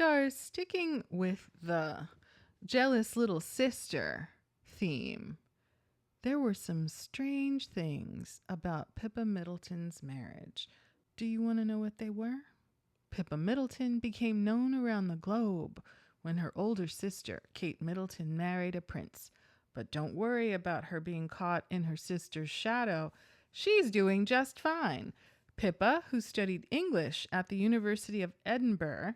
Stars, sticking with the jealous little sister theme, there were some strange things about Pippa Middleton's marriage. Do you want to know what they were? Pippa Middleton became known around the globe when her older sister, Kate Middleton, married a prince. But don't worry about her being caught in her sister's shadow. She's doing just fine. Pippa, who studied English at the University of Edinburgh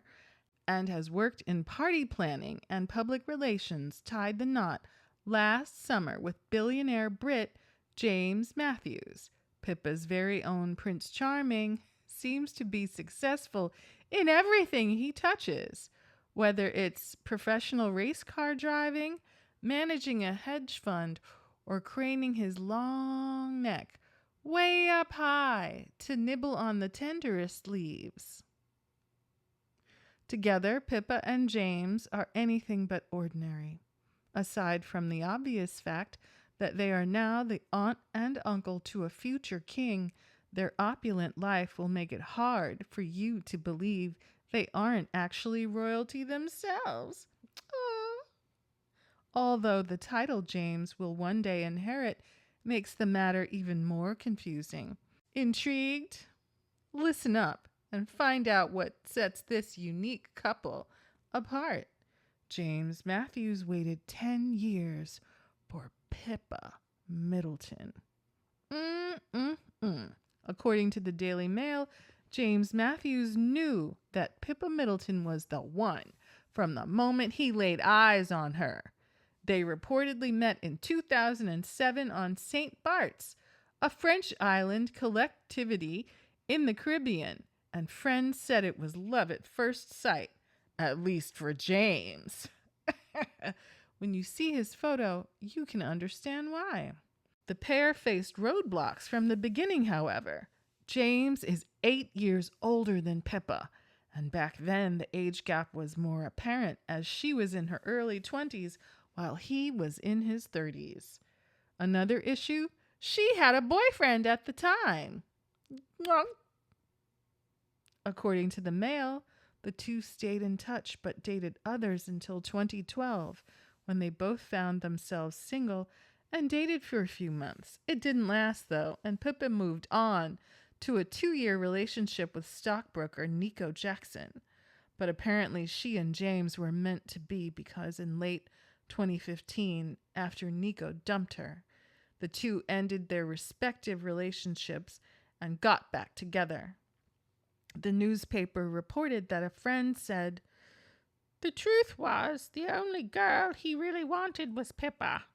and has worked in party planning and public relations, tied the knot last summer with billionaire Brit James Matthews. Pippa's very own Prince Charming seems to be successful in everything he touches, whether it's professional race car driving, managing a hedge fund, or craning his long neck way up high to nibble on the tenderest leaves. Together, Pippa and James are anything but ordinary, aside from the obvious fact that they are now the aunt and uncle to a future king. Their opulent life will make it hard for you to believe they aren't actually royalty themselves. Although the title James will one day inherit makes the matter even more confusing. Intrigued? Listen up and find out what sets this unique couple apart. James Matthews waited 10 years for Pippa Middleton. According to the Daily Mail, James Matthews knew that Pippa Middleton was the one from the moment he laid eyes on her. They reportedly met in 2007 on St. Bart's, a French island collectivity in the Caribbean, and friends said it was love at first sight, at least for James. When you see his photo, you can understand why. The pair faced roadblocks from the beginning, however. James is 8 years older than Pippa, and back then the age gap was more apparent as she was in her early 20s while he was in his 30s. Another issue, she had a boyfriend at the time. According to the Mail, the two stayed in touch but dated others until 2012, when they both found themselves single and dated for a few months. It didn't last, though, and Pippa moved on to a 2-year relationship with stockbroker Nico Jackson. But apparently she and James were meant to be, because in late 2015, after Nico dumped her, the two ended their respective relationships and got back together. The newspaper reported that a friend said, "The truth was, the only girl he really wanted was Pippa.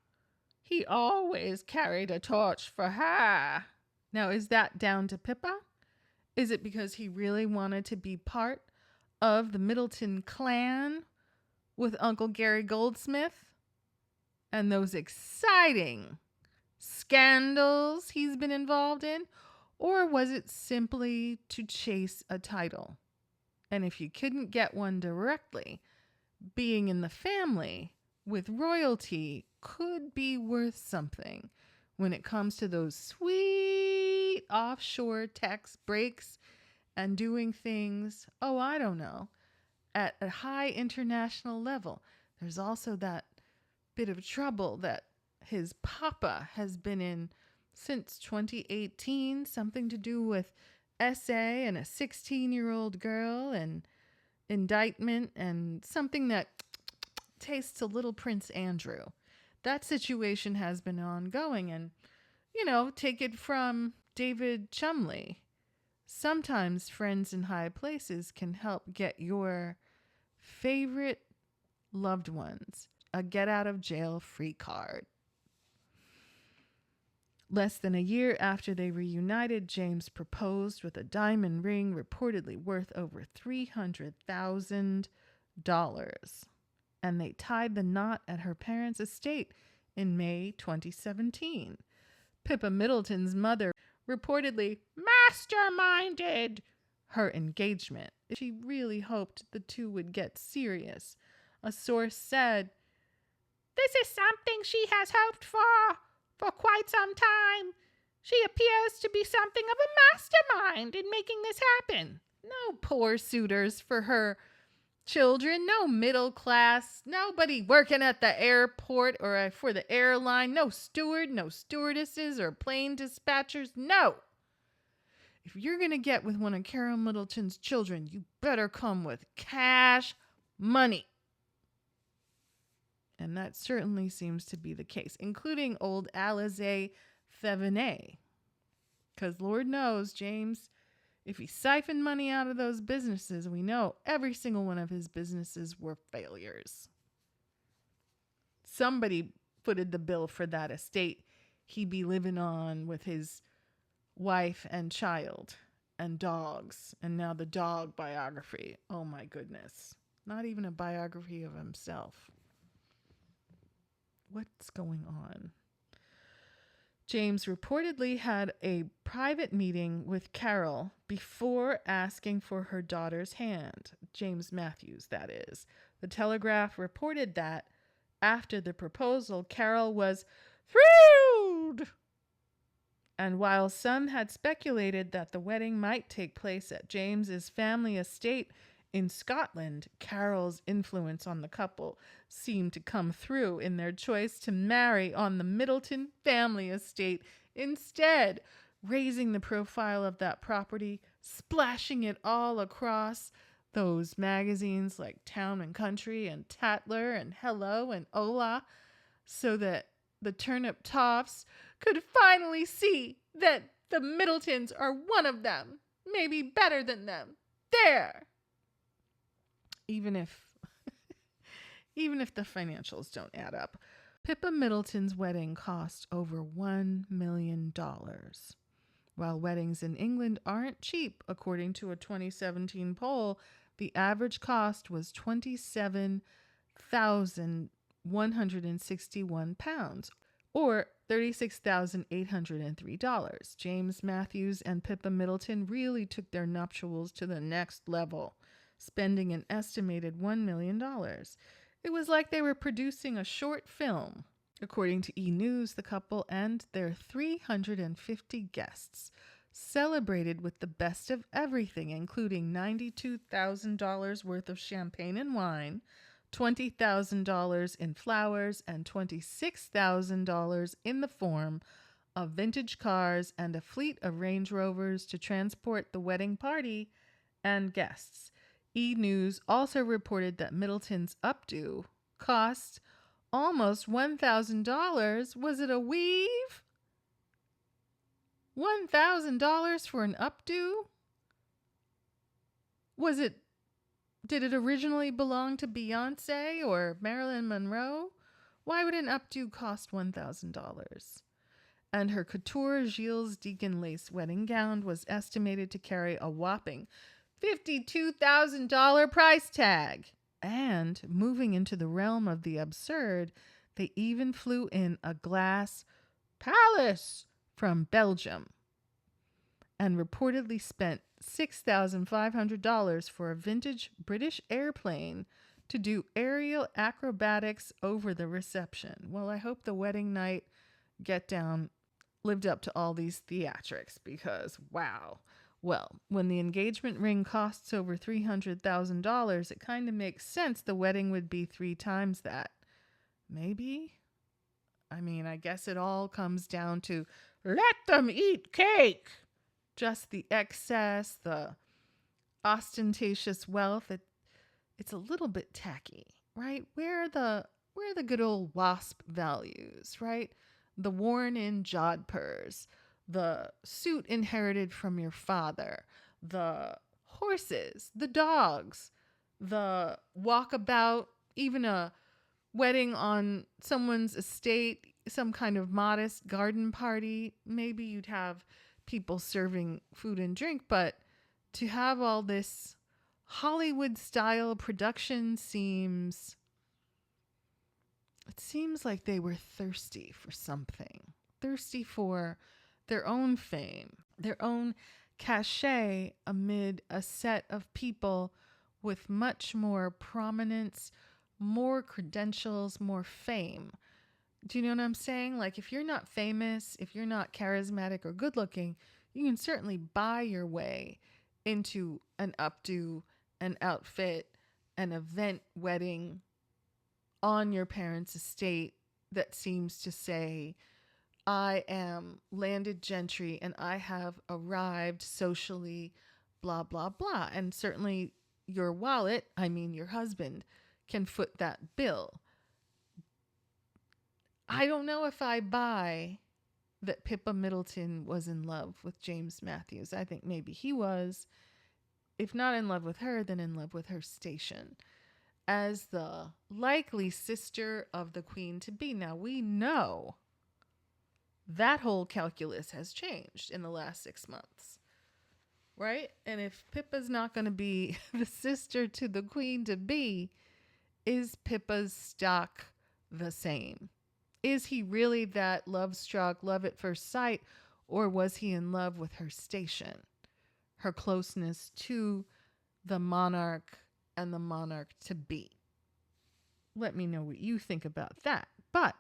He always carried a torch for her." Now, is that down to Pippa? Is it because he really wanted to be part of the Middleton clan with Uncle Gary Goldsmith and those exciting scandals he's been involved in? Or was it simply to chase a title? And if you couldn't get one directly, being in the family with royalty could be worth something when it comes to those sweet offshore tax breaks and doing things, I don't know, at a high international level. There's also that bit of trouble that his papa has been in since 2018, something to do with SA and a 16-year-old girl and indictment and something that tastes a little Prince Andrew. That situation has been ongoing, and, take it from David Chumley. Sometimes friends in high places can help get your favorite loved ones a get-out-of-jail-free card. Less than a year after they reunited, James proposed with a diamond ring reportedly worth over $300,000. And they tied the knot at her parents' estate in May 2017. Pippa Middleton's mother reportedly masterminded her engagement. She really hoped the two would get serious. A source said, "This is something she has hoped for quite some time. She appears to be something of a mastermind in making this happen." No poor suitors for her children, no middle class, nobody working at the airport or for the airline, no steward, no stewardesses or plane dispatchers, no. If you're going to get with one of Carol Middleton's children, you better come with cash money. And that certainly seems to be the case, including old Alize Thevenet. Because Lord knows, James, if he siphoned money out of those businesses, we know every single one of his businesses were failures. Somebody footed the bill for that estate he'd be living on with his wife and child and dogs. And now the dog biography. Oh my goodness. Not even a biography of himself. What's going on? James reportedly had a private meeting with Carol before asking for her daughter's hand. James Matthews, that is. The Telegraph reported that after the proposal, Carol was thrilled. And while some had speculated that the wedding might take place at James's family estate in Scotland, Carol's influence on the couple seemed to come through in their choice to marry on the Middleton family estate instead, raising the profile of that property, splashing it all across those magazines like Town and Country and Tatler and Hello and Ola, so that the turnip toffs could finally see that the Middletons are one of them, maybe better than them. There! Even if the financials don't add up. Pippa Middleton's wedding cost over $1 million. While weddings in England aren't cheap, according to a 2017 poll, the average cost was £27,161, or $36,803. James Matthews and Pippa Middleton really took their nuptials to the next level, spending an estimated $1 million. It was like they were producing a short film. According to E! News, the couple and their 350 guests celebrated with the best of everything, including $92,000 worth of champagne and wine, $20,000 in flowers, and $26,000 in the form of vintage cars and a fleet of Range Rovers to transport the wedding party and guests. E! News also reported that Middleton's updo cost almost $1,000. Was it a weave? $1,000 for an updo? Did it originally belong to Beyonce or Marilyn Monroe? Why would an updo cost $1,000? And her couture Gilles Deacon lace wedding gown was estimated to carry a whopping $52,000 price tag. And moving into the realm of the absurd, they even flew in a glass palace from Belgium and reportedly spent $6,500 for a vintage British airplane to do aerial acrobatics over the reception. Well, I hope the wedding night get down lived up to all these theatrics, because wow. Well, when the engagement ring costs over $300,000, it kind of makes sense the wedding would be 3 times that. Maybe? I mean, I guess it all comes down to let them eat cake. Just the excess, the ostentatious wealth. It's a little bit tacky, right? Where are the good old WASP values, right? The worn-in jodhpurs, the suit inherited from your father, the horses, the dogs, the walkabout, even a wedding on someone's estate, some kind of modest garden party. Maybe you'd have people serving food and drink, but to have all this Hollywood-style production seems like they were thirsty for something, thirsty for their own fame, their own cachet amid a set of people with much more prominence, more credentials, more fame. Do you know what I'm saying? Like, if you're not famous, if you're not charismatic or good looking, you can certainly buy your way into an updo, an outfit, an event wedding on your parents' estate that seems to say, I am landed gentry and I have arrived socially, blah, blah, blah. And certainly your wallet, I mean your husband, can foot that bill. I don't know if I buy that Pippa Middleton was in love with James Matthews. I think maybe he was. If not in love with her, then in love with her station as the likely sister of the queen to be. Now, we know that whole calculus has changed in the last 6 months, right? And if Pippa's not going to be the sister to the queen to be, is Pippa's stock the same? Is he really that love-struck, love at first sight, or was he in love with her station, her closeness to the monarch and the monarch to be? Let me know what you think about that. But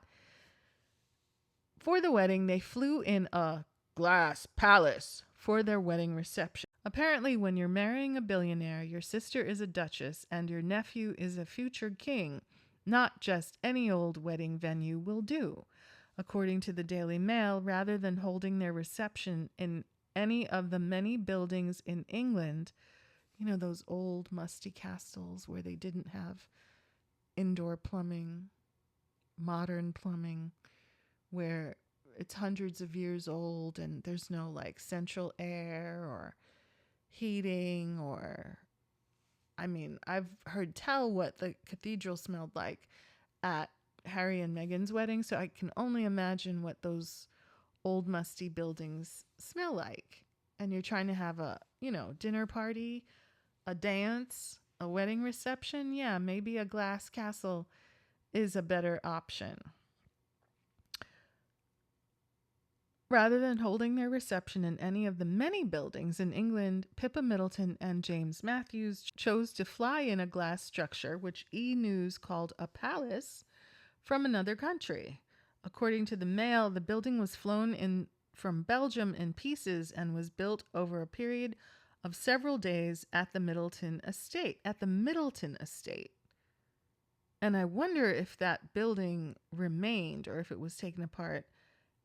for the wedding, they flew in a glass palace for their wedding reception. Apparently, when you're marrying a billionaire, your sister is a duchess and your nephew is a future king. Not just any old wedding venue will do. According to the Daily Mail, rather than holding their reception in any of the many buildings in England, you know, those old musty castles where they didn't have indoor plumbing, modern plumbing, where it's hundreds of years old and there's no like central air or heating or, I mean, I've heard tell what the cathedral smelled like at Harry and Meghan's wedding, so I can only imagine what those old musty buildings smell like. And you're trying to have a, you know, dinner party, a dance, a wedding reception. Yeah, maybe a glass castle is a better option. Rather than holding their reception in any of the many buildings in England, Pippa Middleton and James Matthews chose to fly in a glass structure, which E! News called a palace, from another country. According to the Mail, the building was flown in from Belgium in pieces and was built over a period of several days at the Middleton estate. And I wonder if that building remained or if it was taken apart.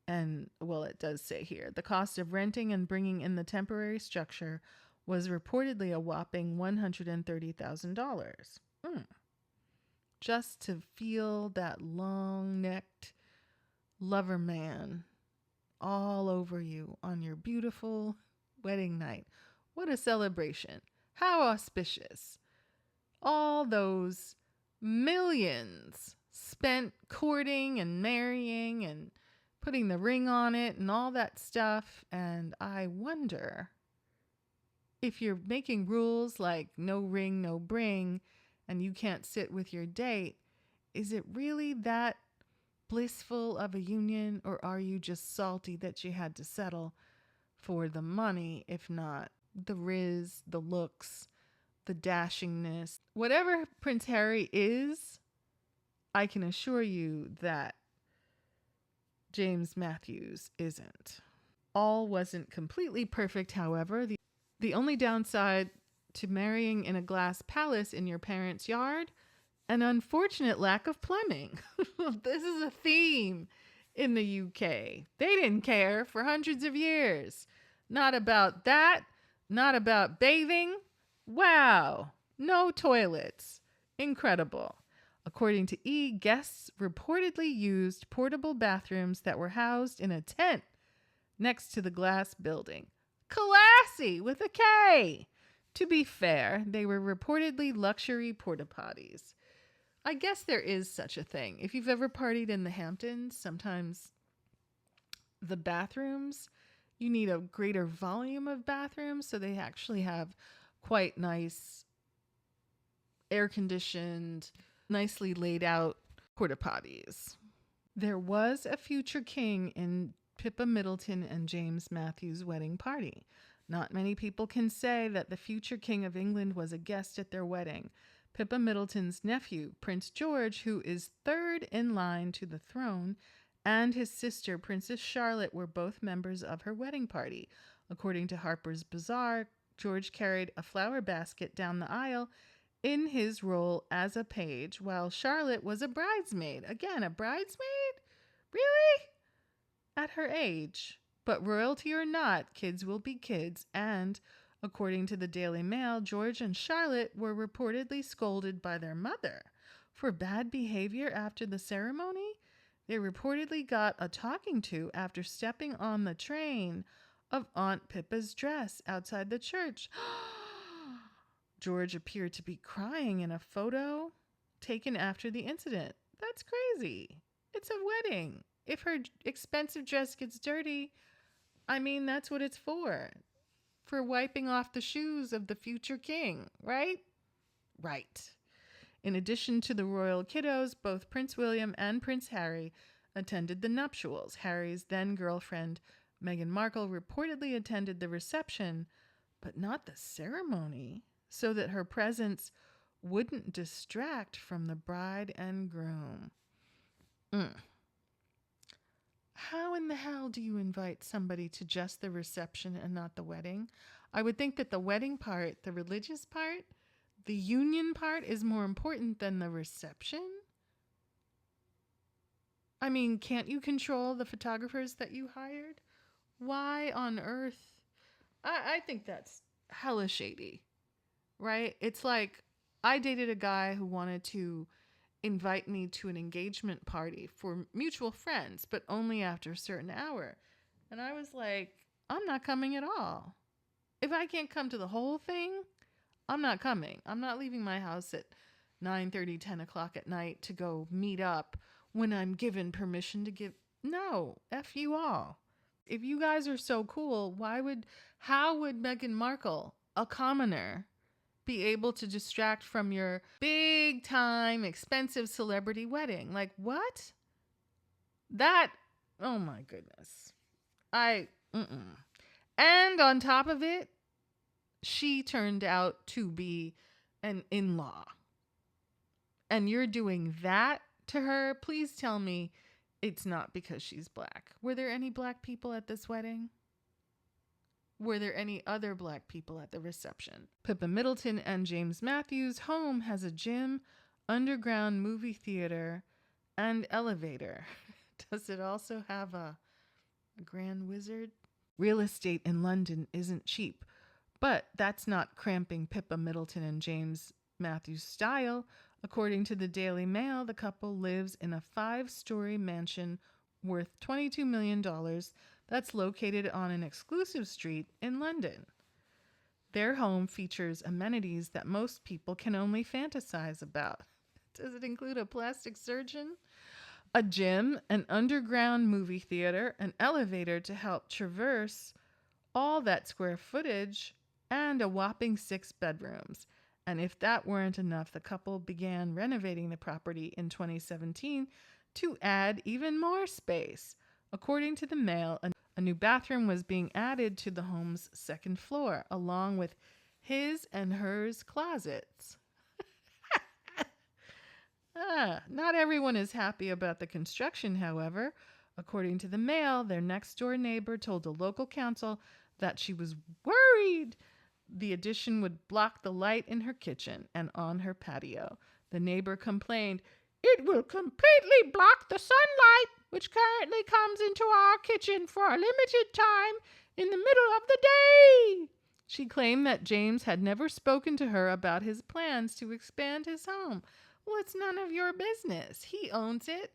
And, well, it does say here, the cost of renting and bringing in the temporary structure was reportedly a whopping $130,000. Just to feel that long-necked lover man all over you on your beautiful wedding night. What a celebration. How auspicious. All those millions spent courting and marrying and putting the ring on it and all that stuff. And I wonder if you're making rules like no ring, no bring, and you can't sit with your date, is it really that blissful of a union, or are you just salty that you had to settle for the money, if not the riz, the looks, the dashingness? Whatever Prince Harry is, I can assure you that James Matthews isn't. All wasn't completely perfect, however. The only downside to marrying in a glass palace in your parents' yard, an unfortunate lack of plumbing. This is a theme in the UK. They didn't care for hundreds of years. Not about that, not about bathing. Wow, no toilets. Incredible. According to E!, guests reportedly used portable bathrooms that were housed in a tent next to the glass building. Classy with a K. To be fair, they were reportedly luxury porta potties. I guess there is such a thing. If you've ever partied in the Hamptons, sometimes the bathrooms, you need a greater volume of bathrooms, so they actually have quite nice air-conditioned, nicely laid out porta potties. There was a future king in Pippa Middleton and James Matthews' wedding party. Not many people can say that the future king of England was a guest at their wedding. Pippa Middleton's nephew, Prince George, who is third in line to the throne, and his sister, Princess Charlotte, were both members of her wedding party. According to Harper's Bazaar, George carried a flower basket down the aisle in his role as a page, while Charlotte was a bridesmaid. Again, a bridesmaid? Really? At her age. But royalty or not, kids will be kids, and according to the Daily Mail, George and Charlotte were reportedly scolded by their mother for bad behavior after the ceremony. They reportedly got a talking to after stepping on the train of Aunt Pippa's dress outside the church. George appeared to be crying in a photo taken after the incident. That's crazy. It's a wedding. If her expensive dress gets dirty, I mean, that's what it's for wiping off the shoes of the future king, right? Right. In addition to the royal kiddos, both Prince William and Prince Harry attended the nuptials. Harry's then girlfriend, Meghan Markle, reportedly attended the reception, but not the ceremony, so that her presence wouldn't distract from the bride and groom. How in the hell do you invite somebody to just the reception and not the wedding? I would think that the wedding part, the religious part, the union part is more important than the reception. I mean, can't you control the photographers that you hired? Why on earth? I think that's hella shady, right? It's like I dated a guy who wanted to invite me to an engagement party for mutual friends, but only after a certain hour. And I was like, I'm not coming at all. If I can't come to the whole thing, I'm not coming. I'm not leaving my house at 9:30, 10 o'clock at night to go meet up when I'm given permission to give. No, F you all. If you guys are so cool, how would Meghan Markle, a commoner, be able to distract from your big time, expensive celebrity wedding? Like, what? Oh my goodness. And on top of it, she turned out to be an in-law. And you're doing that to her? Please tell me it's not because she's black. Were there any black people at this wedding? Were there any other black people at the reception? Pippa Middleton and James Matthews' home has a gym, underground movie theater, and elevator. Does it also have a grand wizard? Real estate in London isn't cheap, but that's not cramping Pippa Middleton and James Matthews' style. According to the Daily Mail, the couple lives in a 5-story mansion worth $22 million that's located on an exclusive street in London. Their home features amenities that most people can only fantasize about. Does it include a plastic surgeon, a gym, an underground movie theater, an elevator to help traverse all that square footage, and a whopping 6 bedrooms? And if that weren't enough, the couple began renovating the property in 2017 to add even more space. According to the Mail, a new bathroom was being added to the home's second floor, along with his and hers closets. Not everyone is happy about the construction, however. According to the Mail, their next-door neighbor told the local council that she was worried the addition would block the light in her kitchen and on her patio. The neighbor complained, "It will completely block the sunlight, which currently comes into our kitchen for a limited time in the middle of the day." She claimed that James had never spoken to her about his plans to expand his home. Well, it's none of your business. He owns it.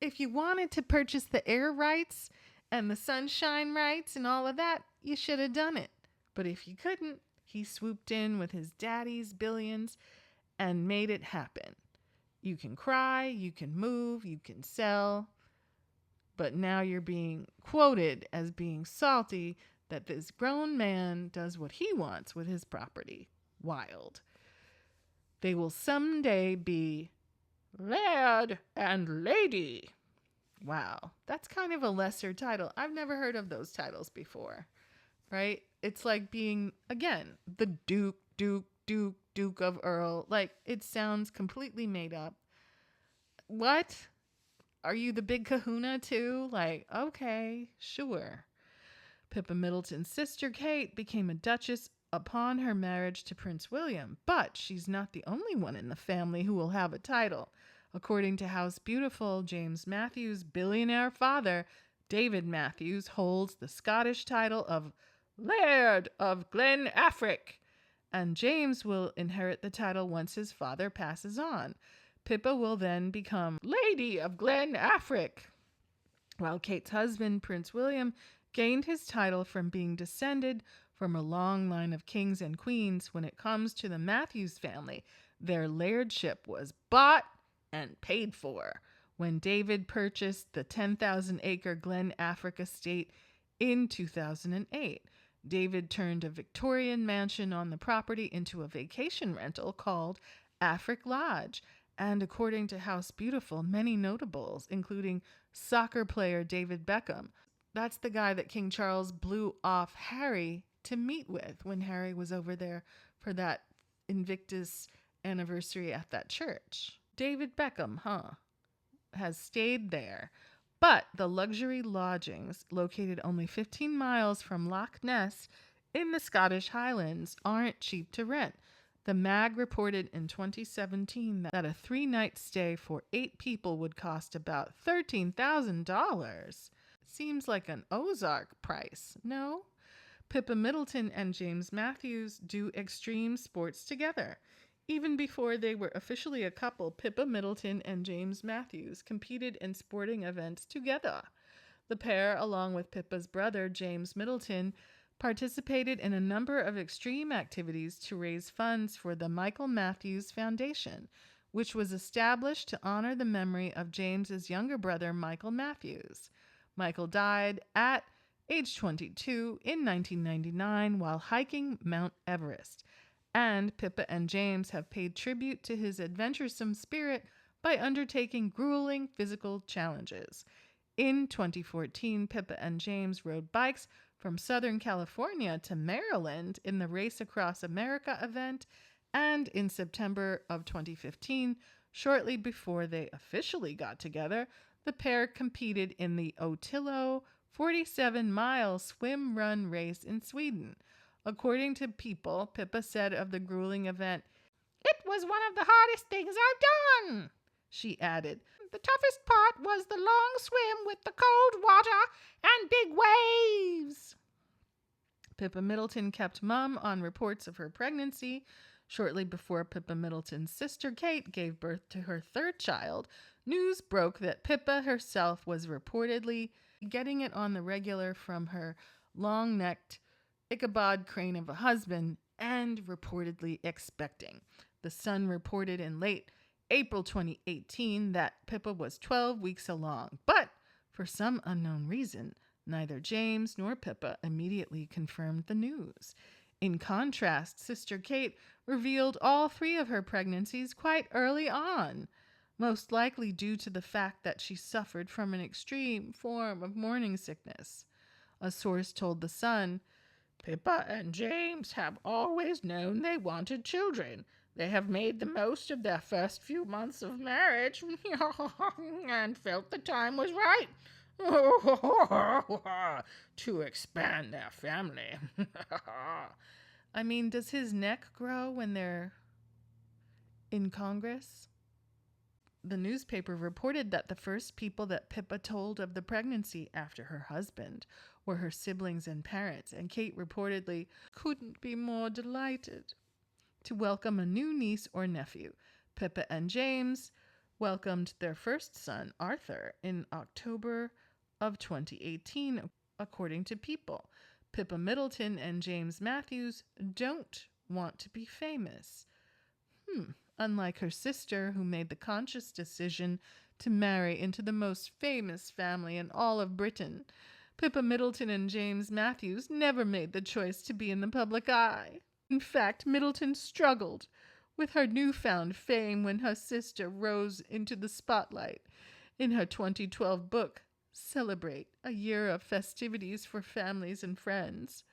If you wanted to purchase the air rights and the sunshine rights and all of that, you should have done it. But if you couldn't, he swooped in with his daddy's billions and made it happen. You can cry, you can move, you can sell, but now you're being quoted as being salty that this grown man does what he wants with his property. Wild. They will someday be Laird and Lady. Wow, that's kind of a lesser title. I've never heard of those titles before, right? It's like being, again, the Duke of Earl. Like, it sounds completely made up. What? Are you the big kahuna too? Like, okay, sure. Pippa Middleton's sister, Kate, became a duchess upon her marriage to Prince William, but she's not the only one in the family who will have a title. According to House Beautiful, James Matthews' billionaire father, David Matthews, holds the Scottish title of Laird of Glenafric, and James will inherit the title once his father passes on. Pippa will then become Lady of Glenafric, while Kate's husband, Prince William, gained his title from being descended from a long line of kings and queens. When it comes to the Matthews family, their lairdship was bought and paid for when David purchased the 10,000-acre Glenafric estate in 2008. David turned a Victorian mansion on the property into a vacation rental called Afric Lodge. And according to House Beautiful, many notables, including soccer player David Beckham, that's the guy that King Charles blew off Harry to meet with when Harry was over there for that Invictus anniversary at that church. David Beckham, has stayed there. But the luxury lodgings, located only 15 miles from Loch Ness in the Scottish Highlands, aren't cheap to rent. The MAG reported in 2017 that a 3-night stay for 8 people would cost about $13,000. Seems like an Ozark price, no? Pippa Middleton and James Matthews do extreme sports together. Even before they were officially a couple, Pippa Middleton and James Matthews competed in sporting events together. The pair, along with Pippa's brother, James Middleton, participated in a number of extreme activities to raise funds for the Michael Matthews Foundation, which was established to honor the memory of James's younger brother, Michael Matthews. Michael died at age 22 in 1999 while hiking Mount Everest. And Pippa and James have paid tribute to his adventuresome spirit by undertaking grueling physical challenges. In 2014, Pippa and James rode bikes from Southern California to Maryland in the Race Across America event, and in September of 2015, shortly before they officially got together, the pair competed in the Otillo 47-mile swim-run race in Sweden. According to People, Pippa said of the grueling event, "It was one of the hardest things I've done." She added, "The toughest part was the long swim with the cold water and big waves." Pippa Middleton kept mum on reports of her pregnancy. Shortly before Pippa Middleton's sister Kate gave birth to her 3rd child, news broke that Pippa herself was reportedly getting it on the regular from her long-necked Ichabod Crane of a husband and reportedly expecting. The Sun reported in late April 2018 that Pippa was 12 weeks along, but for some unknown reason, neither James nor Pippa immediately confirmed the news. In contrast, Sister Kate revealed all 3 of her pregnancies quite early on, most likely due to the fact that she suffered from an extreme form of morning sickness. A source told The Sun, "Pippa and James have always known they wanted children. They have made the most of their first few months of marriage and felt the time was right to expand their family." I mean, does his neck grow when they're in Congress? The newspaper reported that the first people that Pippa told of the pregnancy after her husband were her siblings and parents, and Kate reportedly couldn't be more delighted to welcome a new niece or nephew. Pippa and James welcomed their first son, Arthur, in October of 2018, according to People. Pippa Middleton and James Matthews don't want to be famous. Unlike her sister, who made the conscious decision to marry into the most famous family in all of Britain, Pippa Middleton and James Matthews never made the choice to be in the public eye. In fact, Middleton struggled with her newfound fame when her sister rose into the spotlight. In her 2012 book, Celebrate, a Year of Festivities for Families and Friends,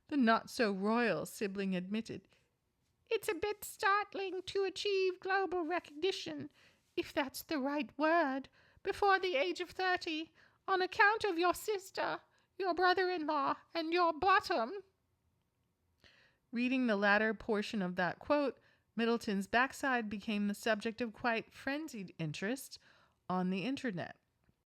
the not-so-royal sibling admitted, "It's a bit startling to achieve global recognition, if that's the right word, before the age of 30, on account of your sister, your brother-in-law, and your bottom." Reading the latter portion of that quote, Middleton's backside became the subject of quite frenzied interest on the internet.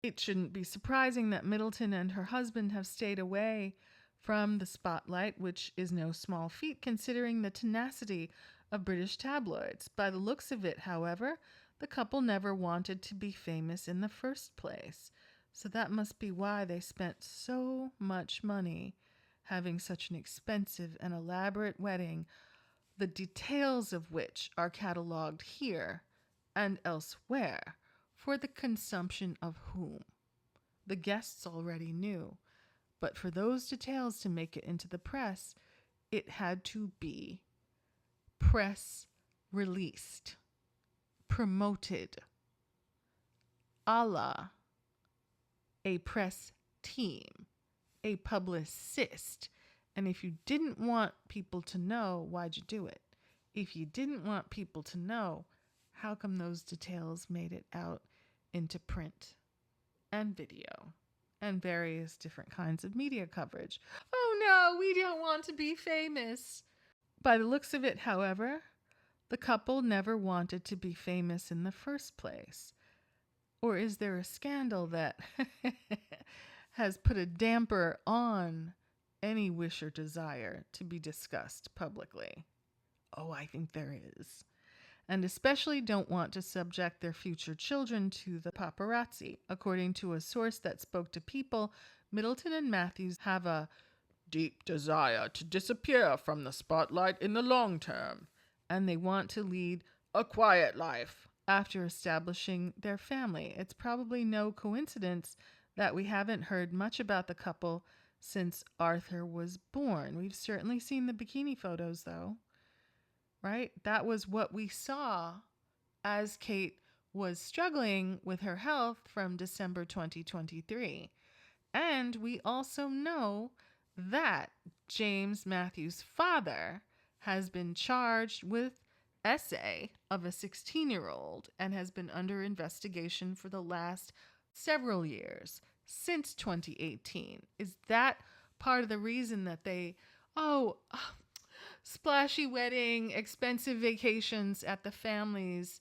It shouldn't be surprising that Middleton and her husband have stayed away from the spotlight, which is no small feat considering the tenacity of British tabloids. By the looks of it, however, the couple never wanted to be famous in the first place. So that must be why they spent so much money having such an expensive and elaborate wedding, the details of which are cataloged here and elsewhere for the consumption of whom? The guests already knew, but for those details to make it into the press, it had to be press released, promoted, a la a press team, a publicist. And if you didn't want people to know, why'd you do it? If you didn't want people to know, how come those details made it out into print and video and various different kinds of media coverage? Oh no, we don't want to be famous. By the looks of it, however, the couple never wanted to be famous in the first place. Or is there a scandal that has put a damper on any wish or desire to be discussed publicly? Oh, I think there is. And especially don't want to subject their future children to the paparazzi. According to a source that spoke to People, Middleton and Matthews have a deep desire to disappear from the spotlight in the long term, and they want to lead a quiet life after establishing their family. It's probably no coincidence that we haven't heard much about the couple since Arthur was born. We've certainly seen the bikini photos, though, right? That was what we saw as Kate was struggling with her health from December 2023. And we also know that James Matthews' father has been charged with essay of a 16-year-old and has been under investigation for the last several years, since 2018. Is that part of the reason that they, splashy wedding, expensive vacations at the family's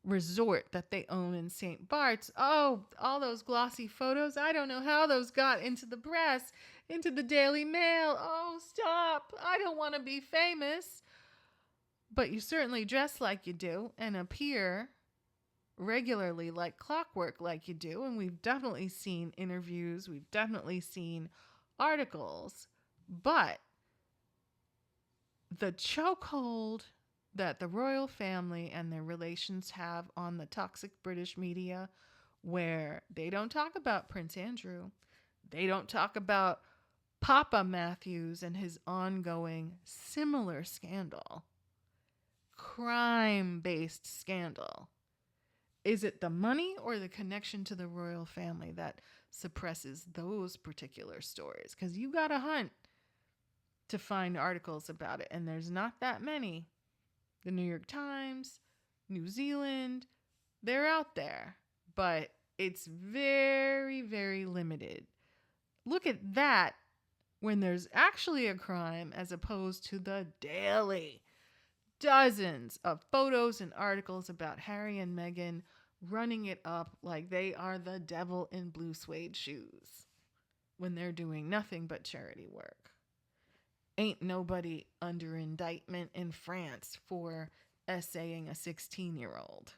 resort that they own in St. Bart's? Oh, all those glossy photos. I don't know how those got into the press, into the Daily Mail. Oh, stop. I don't want to be famous. But you certainly dress like you do and appear regularly like clockwork like you do. And we've definitely seen interviews. We've definitely seen articles. But the chokehold that the royal family and their relations have on the toxic British media, where they don't talk about Prince Andrew, they don't talk about Papa Matthews and his ongoing similar scandal, crime-based scandal. Is it the money or the connection to the royal family that suppresses those particular stories? Because you got to hunt to find articles about it, and there's not that many. The New York Times, New Zealand, they're out there, but it's very, very limited. Look at that when there's actually a crime as opposed to the daily dozens of photos and articles about Harry and Meghan running it up like they are the devil in blue suede shoes when they're doing nothing but charity work. Ain't nobody under indictment in France for essaying a 16-year-old.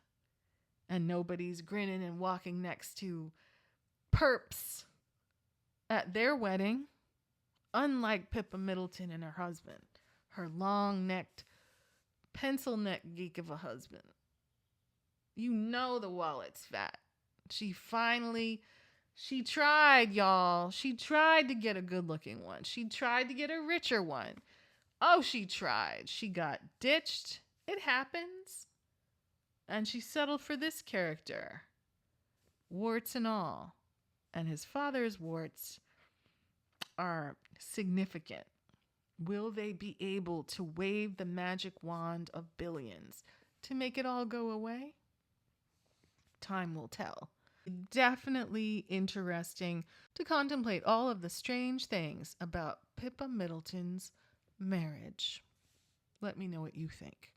And nobody's grinning and walking next to perps at their wedding, unlike Pippa Middleton and her husband, her long-necked, pencil-neck geek of a husband. You know the wallet's fat. She tried, y'all. She tried to get a good-looking one. She tried to get a richer one. Oh, she tried. She got ditched. It happens. And she settled for this character. Warts and all. And his father's warts are significant. Will they be able to wave the magic wand of billions to make it all go away? Time will tell. Definitely interesting to contemplate all of the strange things about Pippa Middleton's marriage. Let me know what you think.